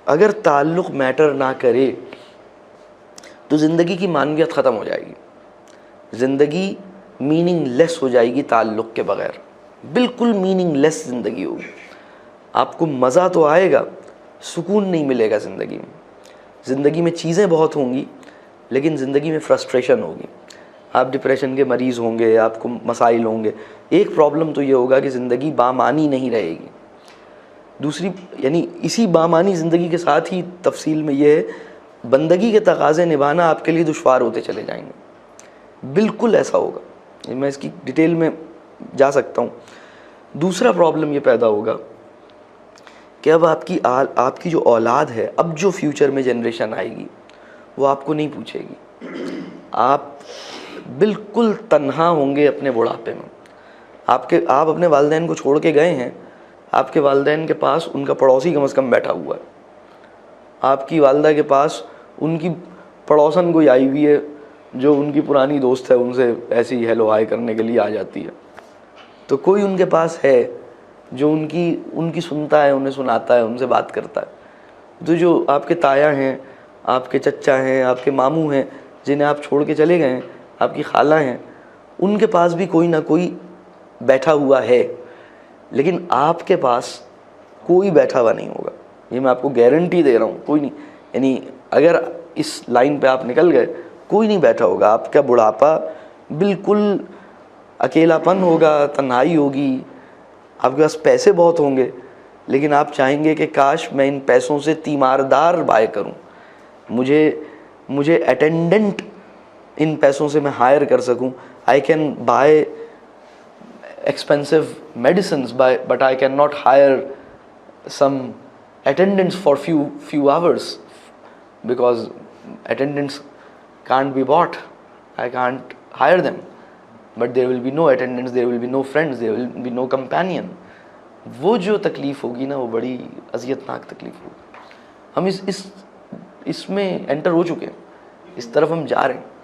اگر تعلق میٹر نہ کرے تو زندگی کی معنویت ختم ہو جائے گی, زندگی میننگ لیس ہو جائے گی تعلق کے بغیر, بالکل میننگ لیس زندگی ہوگی. آپ کو مزہ تو آئے گا, سکون نہیں ملے گا زندگی میں. زندگی میں چیزیں بہت ہوں گی لیکن زندگی میں فرسٹریشن ہوگی, آپ ڈپریشن کے مریض ہوں گے, آپ کو مسائل ہوں گے. ایک پرابلم تو یہ ہوگا کہ زندگی بامعنی نہیں رہے گی. دوسری یعنی اسی بامعنی زندگی کے ساتھ ہی تفصیل میں یہ ہے, بندگی کے تقاضے نبھانا آپ کے لیے دشوار ہوتے چلے جائیں گے. بالکل ایسا ہوگا, میں اس کی ڈیٹیل میں جا سکتا ہوں. دوسرا پرابلم یہ پیدا ہوگا کہ اب آپ کی جو اولاد ہے, اب جو فیوچر میں جنریشن آئے گی وہ آپ کو نہیں پوچھے گی. آپ بالکل تنہا ہوں گے اپنے بڑھاپے میں. آپ اپنے والدین کو چھوڑ کے گئے ہیں, آپ کے والدین کے پاس ان کا پڑوسی کم از کم بیٹھا ہوا ہے, آپ کی والدہ کے پاس ان کی پڑوسن کوئی آئی ہوئی ہے جو ان کی پرانی دوست ہے, ان سے ایسی ہیلو ہائی کرنے کے لیے آ جاتی ہے. تو کوئی ان کے پاس ہے جو ان کی سنتا ہے, انہیں سناتا ہے, ان سے بات کرتا ہے. تو جو آپ کے تایا ہیں, آپ کے چچا ہیں, آپ کے ماموں ہیں جنہیں آپ چھوڑ کے چلے گئے ہیں, آپ کی خالہ ہیں, ان کے پاس بھی کوئی نہ کوئی بیٹھا ہوا ہے. لیکن آپ کے پاس کوئی بیٹھا ہوا نہیں ہوگا, یہ میں آپ کو گارنٹی دے رہا ہوں. کوئی نہیں, یعنی اگر اس لائن پہ آپ نکل گئے کوئی نہیں بیٹھا ہوگا. آپ کا بڑھاپا بالکل اکیلا پن ہوگا, تنہائی ہوگی. آپ کے پاس پیسے بہت ہوں گے لیکن آپ چاہیں گے کہ کاش میں ان پیسوں سے تیماردار بائے کروں, مجھے اٹینڈنٹ ان پیسوں سے میں ہائر کر سکوں. I can buy expensive medicines but I cannot hire some attendants for few hours because attendants can't be bought. I can't hire them, but there will be no attendants, there will be no friends, there will be no companion. وہ جو تکلیف ہوگی نا, وہ بڑی اذیتناک تکلیف ہوگی. ہم اس میں انٹر ہو چکے ہیں, اس طرف ہم جا رہے ہیں.